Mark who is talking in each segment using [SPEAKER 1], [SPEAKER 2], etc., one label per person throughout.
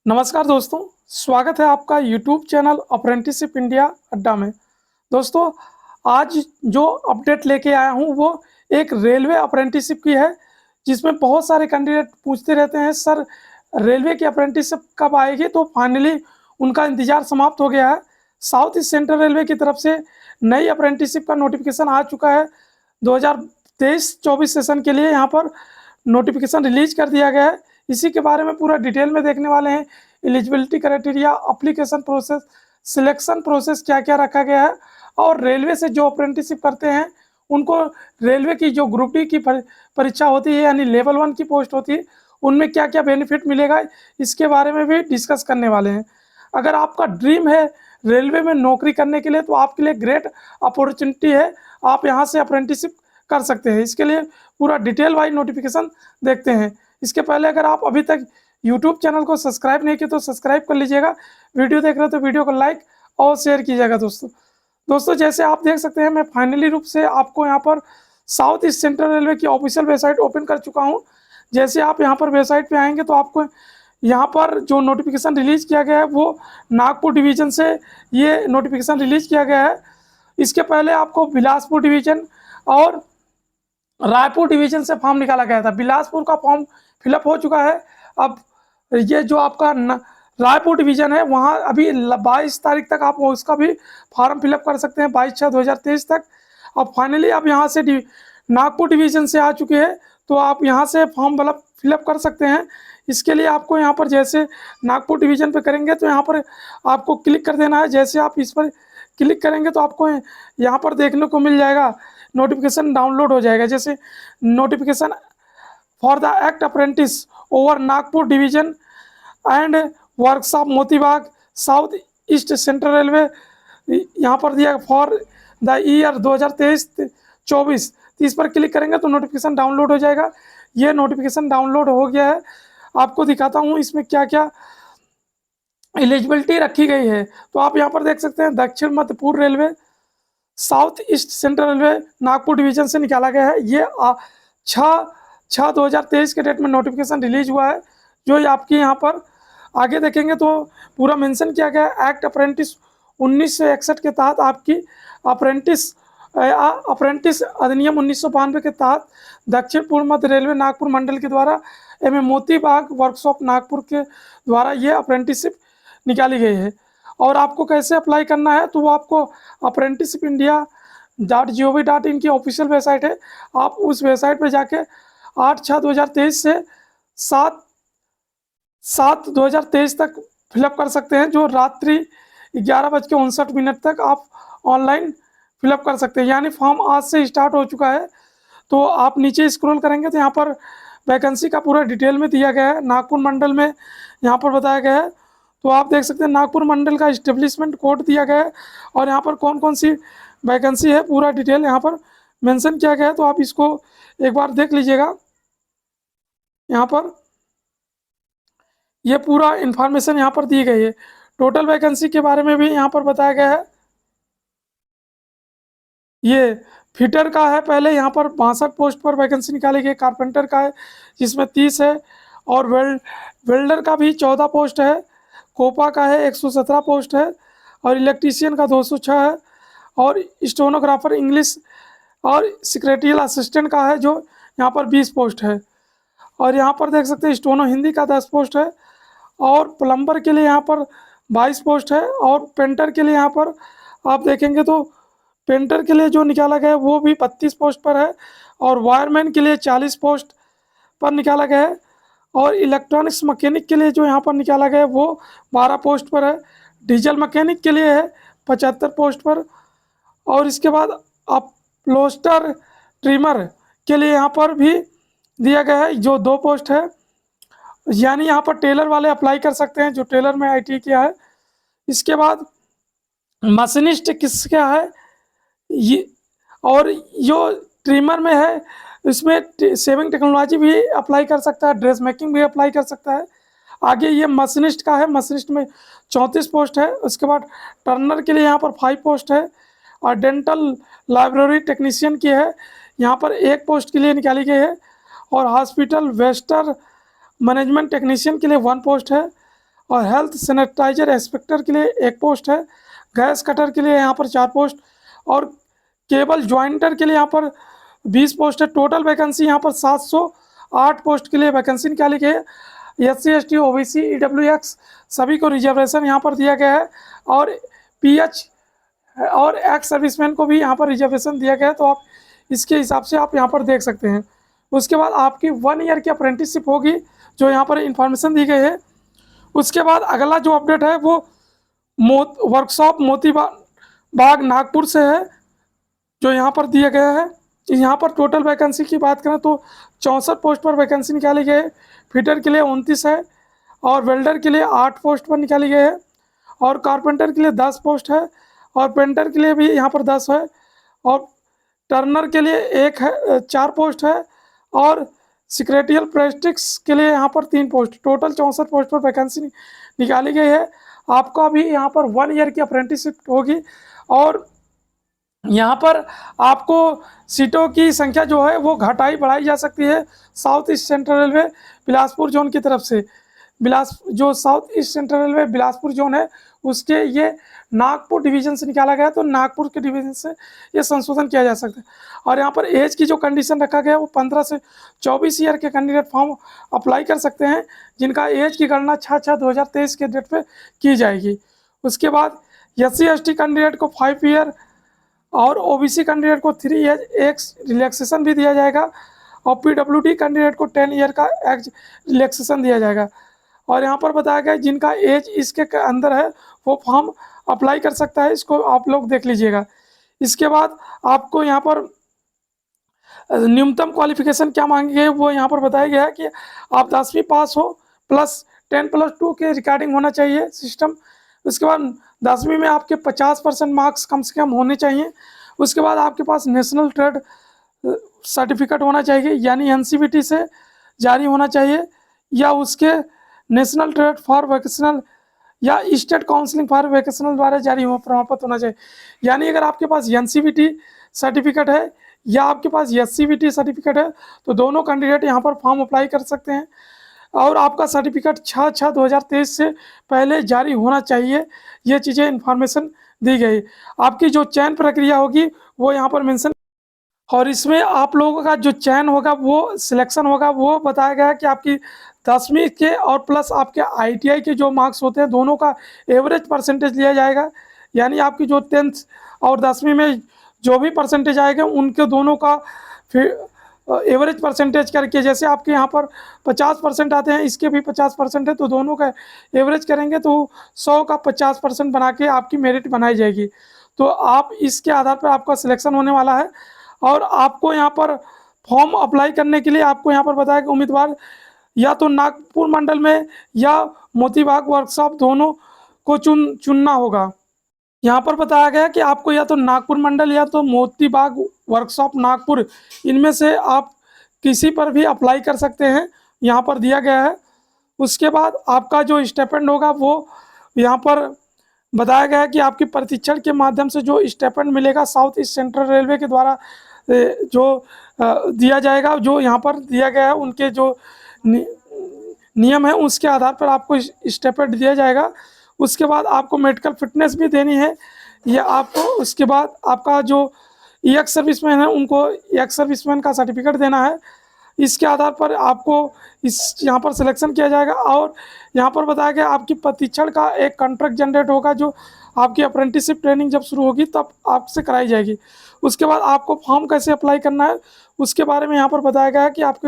[SPEAKER 1] नमस्कार दोस्तों, स्वागत है आपका यूट्यूब चैनल अप्रेंटिसशिप इंडिया अड्डा में। दोस्तों, आज जो अपडेट लेके आया हूँ वो एक रेलवे अप्रेंटिसशिप की है, जिसमें बहुत सारे कैंडिडेट पूछते रहते हैं सर रेलवे की अप्रेंटिसशिप कब आएगी। तो फाइनली उनका इंतज़ार समाप्त हो गया है। साउथ ईस्ट सेंट्रल रेलवे की तरफ से नई अप्रेंटिसशिप का नोटिफिकेशन आ चुका है। 2023-24 सेशन के लिए यहाँ पर नोटिफिकेशन रिलीज कर दिया गया है। इसी के बारे में पूरा डिटेल में देखने वाले हैं। Eligibility criteria, application process, selection process क्या क्या रखा गया है, और रेलवे से जो अप्रेंटिसशिप करते हैं उनको रेलवे की जो ग्रुप डी की परीक्षा होती है यानी लेवल 1 की पोस्ट होती है, उनमें क्या क्या बेनिफिट मिलेगा, इसके बारे में भी डिस्कस करने वाले हैं। अगर आपका ड्रीम है रेलवे में नौकरी करने के लिए तो आपके लिए ग्रेट अपॉर्चुनिटी है। आप यहाँ से अप्रेंटिसशिप कर सकते हैं। इसके लिए पूरा डिटेल वाइज नोटिफिकेशन देखते हैं। इसके पहले अगर आप अभी तक यूट्यूब चैनल को सब्सक्राइब नहीं किया तो सब्सक्राइब कर लीजिएगा। वीडियो देख रहे हो तो वीडियो को लाइक और शेयर कीजिएगा। दोस्तों जैसे आप देख सकते हैं, मैं फाइनली रूप से आपको यहाँ पर साउथ ईस्ट सेंट्रल रेलवे की ऑफिशियल वेबसाइट ओपन कर चुका हूँ। जैसे आप यहाँ पर वेबसाइट पे आएंगे तो आपको यहाँ पर जो नोटिफिकेशन रिलीज किया गया है वो नागपुर डिवीज़न से ये नोटिफिकेशन रिलीज किया गया है। इसके पहले आपको बिलासपुर डिवीज़न और रायपुर डिवीज़न से फॉर्म निकाला गया था। बिलासपुर का फॉर्म फिलअप हो चुका है। अब ये जो आपका रायपुर डिवीज़न है वहाँ अभी 22 तारीख तक आप उसका भी फॉर्म फिलअप कर सकते हैं, 22/6/2023 तक। अब फाइनली आप यहाँ से नागपुर डिवीज़न से आ चुके हैं तो आप यहाँ से फॉर्म फिलअप कर सकते हैं। इसके लिए आपको यहाँ पर जैसे नागपुर डिवीज़न पे करेंगे तो यहाँ पर आपको क्लिक कर देना है। जैसे आप इस पर क्लिक करेंगे तो आपको यहाँ पर देखने को मिल जाएगा, नोटिफिकेशन डाउनलोड हो जाएगा। जैसे notification for the act apprentice over Nagpur division and workshop Motibagh south east central railway, यहाँ पर दिया फॉर द ईयर 2023-24। इस पर क्लिक करेंगे तो नोटिफिकेशन डाउनलोड हो जाएगा। ये नोटिफिकेशन डाउनलोड हो गया है। आपको दिखाता हूँ इसमें क्या क्या एलिजिबिलिटी रखी गई है। तो आप यहाँ पर देख सकते हैं दक्षिण मध्य पूर्व railway south east central railway Nagpur division से निकाला गया है। ये 6/6/2023 के डेट में नोटिफिकेशन रिलीज हुआ है। जो आपकी यहाँ पर आगे देखेंगे तो पूरा मेंशन किया गया है। एक्ट अप्रेंटिस 1961 के तहत आपकी अप्रेंटिस अधिनियम 1992 के तहत दक्षिण पूर्व मध्य रेलवे नागपुर मंडल के द्वारा एवं मोती बाग वर्कशॉप नागपुर के द्वारा ये अप्रेंटिसशिप निकाली गई है। और आपको कैसे अप्लाई करना है तो वो आपको apprenticeshipindia.gov.in की ऑफिशियल वेबसाइट है। आप उस वेबसाइट पर जाके 8/6/2023 से 7/7/2023 तक फिलअप कर सकते हैं। जो रात्रि 11:59 तक आप ऑनलाइन फिलअप कर सकते हैं। यानी फॉर्म आज से स्टार्ट हो चुका है। तो आप नीचे स्क्रॉल करेंगे तो यहाँ पर वैकेंसी का पूरा डिटेल में दिया गया है। नागपुर मंडल में यहाँ पर बताया गया है। तो आप देख सकते हैं नागपुर मंडल का इस्टेब्लिशमेंट कोड दिया गया है और यहाँ पर कौन कौन सी वैकेंसी है पूरा डिटेल यहाँ पर मेंशन किया गया है। तो आप इसको एक बार देख लीजिएगा। यहाँ पर ये पूरा इंफॉर्मेशन यहाँ पर दी गई है। टोटल वैकेंसी के बारे में भी यहाँ पर बताया गया है। ये फिटर का है, पहले यहाँ पर 62 पोस्ट पर वैकेंसी निकाली गई। कारपेंटर का है जिसमें 30 है और वेल्डर का भी 14 पोस्ट है। कोपा का है 117 पोस्ट है और इलेक्ट्रीशियन का 206 है और स्टेनोग्राफर इंग्लिश और सेक्रेटरियल असिस्टेंट का है जो यहाँ पर 20 पोस्ट है। और यहाँ पर देख सकते हैं स्टोनो हिंदी का 10 पोस्ट है और प्लम्बर के लिए यहाँ पर 22 पोस्ट है और पेंटर के लिए यहाँ पर आप देखेंगे तो पेंटर के लिए जो निकाला गया है वो भी 32 पोस्ट पर है और वायरमैन के लिए 40 पोस्ट पर निकाला गया है और इलेक्ट्रॉनिक्स मैकेनिक के लिए जो यहाँ पर निकाला गया है वो 12 पोस्ट पर है। डीजल मैकेनिक के लिए है 75 पोस्ट पर और इसके बाद अपलोस्टर ट्रिमर के लिए यहाँ पर भी दिया गया है जो 2 पोस्ट है। यानी यहाँ पर टेलर वाले अप्लाई कर सकते हैं जो टेलर में आईटी किया है। इसके बाद मशीनिस्ट किसका है ये, और जो ट्रिमर में है इसमें सेविंग टेक्नोलॉजी भी अप्लाई कर सकता है, ड्रेस मेकिंग भी अप्लाई कर सकता है। आगे ये मशीनिस्ट का है, मशीनिस्ट में 34 पोस्ट है। उसके बाद टर्नर के लिए यहाँ पर 5 पोस्ट है और डेंटल लाइब्रेरी टेक्नीशियन की है यहाँ पर 1 पोस्ट के लिए निकाली गई है और हॉस्पिटल वेस्टर मैनेजमेंट टेक्नीशियन के लिए 1 पोस्ट है और हेल्थ सैनिटाइजर इंस्पेक्टर के लिए 1 पोस्ट है। गैस कटर के लिए यहाँ पर 4 पोस्ट और केबल ज्वाइंटर के लिए यहाँ पर 20 पोस्ट है। टोटल वैकेंसी यहाँ पर 708 पोस्ट के लिए वैकेंसी निकाली गई है। SC ST OBC EWX सभी को रिजर्वेशन यहाँ पर दिया गया है और PH और एक्स सर्विसमैन को भी यहाँ पर रिजर्वेशन दिया गया है। तो आप इसके हिसाब से आप यहाँ पर देख सकते हैं। उसके बाद आपकी 1 ईयर की अप्रेंटिसशिप होगी, जो यहाँ पर इंफॉर्मेशन दी गई है। उसके बाद अगला जो अपडेट है वो वर्कशॉप मोती बाग नागपुर से है, जो यहाँ पर दिया गया है। यहाँ पर टोटल वैकेंसी की बात करें तो 64 पोस्ट पर वैकेंसी निकाली गई है। फिटर के लिए 29 है और वेल्डर के लिए 8 पोस्ट पर निकाली गई है और कारपेंटर के लिए 10 पोस्ट है और पेंटर के लिए भी यहाँ पर 10 है और टर्नर के लिए 1 है, 4 पोस्ट है और सिक्रेटियल प्रेस्टिक्स के लिए यहाँ पर 3 पोस्ट। टोटल 64 पोस्ट पर वैकेंसी निकाली गई है। आपका भी यहाँ पर 1 ईयर की अप्रेंटिसशिप होगी और यहाँ पर आपको सीटों की संख्या जो है वो घटाई बढ़ाई जा सकती है। South east central railway Bilaspur zone की तरफ से जो south east central railway Bilaspur zone है उसके ये नागपुर डिवीज़न से निकाला गया, तो नागपुर के डिवीज़न से ये संशोधन किया जा सकता है। और यहाँ पर एज की जो कंडीशन रखा गया है वो 15 से 24 ईयर के कैंडिडेट फॉर्म अप्लाई कर सकते हैं, जिनका एज की गणना 6/6/2023 के डेट पे की जाएगी। उसके बाद SC ST कैंडिडेट को 5 ईयर और OBC कैंडिडेट को 3 ईयर एक्स रिलैक्सेशन भी दिया जाएगा और PWD कैंडिडेट को 10 ईयर का एक्स रिलैक्सेशन दिया जाएगा। और यहाँ पर बताया गया जिनका एज इसके अंदर है वो फॉर्म अप्लाई कर सकता है, इसको आप लोग देख लीजिएगा। इसके बाद आपको यहाँ पर न्यूनतम क्वालिफिकेशन क्या मांगी गई वो यहाँ पर बताया गया है कि आप 10वीं पास हो प्लस 10+2 के रिकॉर्डिंग होना चाहिए सिस्टम। उसके बाद 10वीं में आपके 50% मार्क्स कम से कम होने चाहिए। उसके बाद आपके पास नेशनल ट्रेड सर्टिफिकेट होना चाहिए, यानी NCVT से जारी होना चाहिए या उसके नेशनल ट्रेड फॉर वोकेशनल या स्टेट काउंसिलिंग फॉर वोकेशनल द्वारा जारी हुआ प्रमाण पत्र होना चाहिए। यानी अगर आपके पास NCVT सर्टिफिकेट है या आपके पास SCVT सर्टिफिकेट है तो दोनों कैंडिडेट यहाँ पर फॉर्म अप्लाई कर सकते हैं और आपका सर्टिफिकेट 6/6/2023 से पहले जारी होना चाहिए। ये चीज़ें इन्फॉर्मेशन दी गई। आपकी जो चयन प्रक्रिया होगी वो यहाँ पर मेंशन और इसमें आप लोगों का जो चयन होगा वो सिलेक्शन होगा वो बताया गया है कि आपकी 10वीं के और प्लस आपके ITI के जो मार्क्स होते हैं दोनों का एवरेज परसेंटेज लिया जाएगा। यानी आपकी जो 10th और 10वीं में जो भी परसेंटेज आएगा उनके दोनों का फिर एवरेज परसेंटेज करके, जैसे आपके यहाँ पर 50% आते हैं इसके भी 50% है तो दोनों का एवरेज करेंगे तो 100 का 50% बना के आपकी मेरिट बनाई जाएगी। तो आप इसके आधार पर आपका सिलेक्शन होने वाला है। और आपको यहाँ पर फॉर्म अप्लाई करने के लिए आपको यहाँ पर बताया कि उम्मीदवार या तो नागपुर मंडल में या मोती बाग वर्कशॉप दोनों को चुनना होगा। यहाँ पर बताया गया कि आपको या तो नागपुर मंडल या तो मोती बाग वर्कशॉप नागपुर, इनमें से आप किसी पर भी अप्लाई कर सकते हैं, यहाँ पर दिया गया है। उसके बाद आपका जो स्टाइपेंड होगा वो यहाँ पर बताया गया है कि आपकी प्रशिक्षण के माध्यम से जो स्टाइपेंड मिलेगा साउथ ईस्ट सेंट्रल रेलवे के द्वारा जो दिया जाएगा, जो यहाँ पर दिया गया है उनके जो नियम है उसके आधार पर आपको स्टाइपेंड दिया जाएगा। उसके बाद आपको मेडिकल फिटनेस भी देनी है ये आपको। उसके बाद आपका जो एक्स सर्विसमैन है उनको एक्स सर्विसमैन का सर्टिफिकेट देना है। इसके आधार पर आपको यहाँ पर सिलेक्शन किया जाएगा। और यहाँ पर बताया गया आपकी प्रशिक्षण का एक कॉन्ट्रैक्ट जनरेट होगा, जो आपकी अप्रेंटिसशिप ट्रेनिंग जब शुरू होगी तब आपसे कराई जाएगी। उसके बाद आपको फॉर्म कैसे अप्लाई करना है उसके बारे में यहाँ पर बताया गया है कि आपके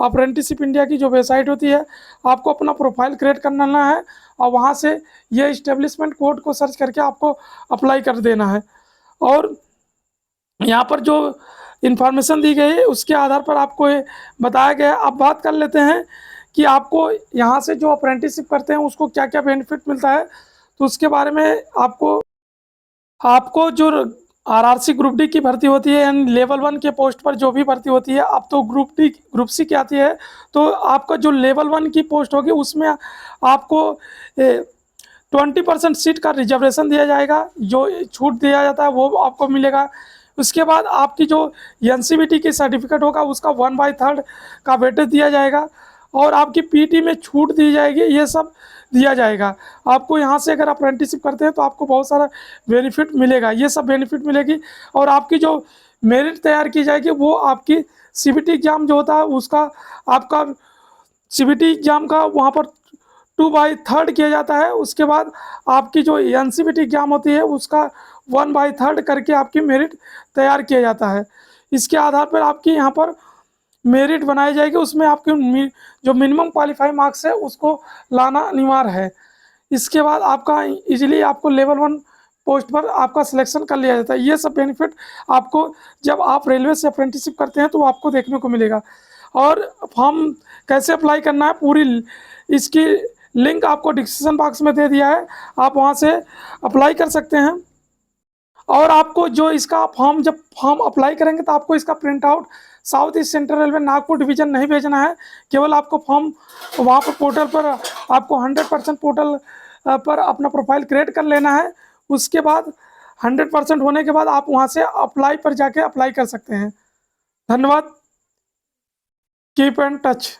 [SPEAKER 1] अप्रेंटिसशिप इंडिया की जो वेबसाइट होती है आपको अपना प्रोफाइल क्रिएट करना है और वहाँ से ये इस्टेब्लिशमेंट कोड को सर्च करके आपको अप्लाई कर देना है। और यहाँ पर जो इन्फॉर्मेशन दी गई है उसके आधार पर आपको ये बताया गया है। अब बात कर लेते हैं कि आपको यहाँ से जो अप्रेंटिसशिप करते हैं उसको क्या क्या बेनिफिट मिलता है। तो उसके बारे में आपको जो RRC ग्रुप डी की भर्ती होती है यानी लेवल 1 के पोस्ट पर जो भी भर्ती होती है, अब तो ग्रुप सी की आती है। तो आपका जो लेवल 1 की पोस्ट होगी उसमें आपको 20% सीट का रिजर्वेशन दिया जाएगा, जो छूट दिया जाता है वो आपको मिलेगा। उसके बाद आपकी जो NCVT की सर्टिफिकेट होगा उसका 1/3 का वेटेज दिया जाएगा। और आपकी पीटी में छूट दी जाएगी, ये सब दिया जाएगा आपको। यहाँ से अगर अप्रेंटिसशिप करते हैं तो आपको बहुत सारा बेनिफिट मिलेगा, ये सब बेनिफिट मिलेगी। और आपकी जो मेरिट तैयार की जाएगी वो आपकी सीबीटी एग्ज़ाम जो होता है उसका, आपका सीबीटी एग्ज़ाम का वहाँ पर 2/3 किया जाता है। उसके बाद आपकी जो एनसीबीटी एग्ज़ाम होती है उसका 1/3 करके आपकी मेरिट तैयार किया जाता है। इसके आधार पर आपकी यहाँ पर मेरिट बनाई जाएगी, उसमें आपके जो मिनिमम क्वालिफाई मार्क्स है उसको लाना अनिवार्य है। इसके बाद आपका इजीली आपको लेवल 1 पोस्ट पर आपका सिलेक्शन कर लिया जाता है। ये सब बेनिफिट आपको जब आप रेलवे से अप्रेंटिसशिप करते हैं तो आपको देखने को मिलेगा। और फॉर्म कैसे अप्लाई करना है, पूरी इसकी लिंक आपको डिस्क्रिप्शन बॉक्स में दे दिया है, आप वहाँ से अप्लाई कर सकते हैं। और आपको जो इसका फॉर्म, जब फॉर्म अप्लाई करेंगे तो आपको इसका print out south east central railway Nagpur division नहीं भेजना है, केवल आपको फॉर्म वहाँ पर पोर्टल पर आपको 100% पोर्टल पर अपना प्रोफाइल क्रिएट कर लेना है। उसके बाद 100% होने के बाद आप वहाँ से अप्लाई पर जाके अप्लाई कर सकते हैं। धन्यवाद। Keep in touch.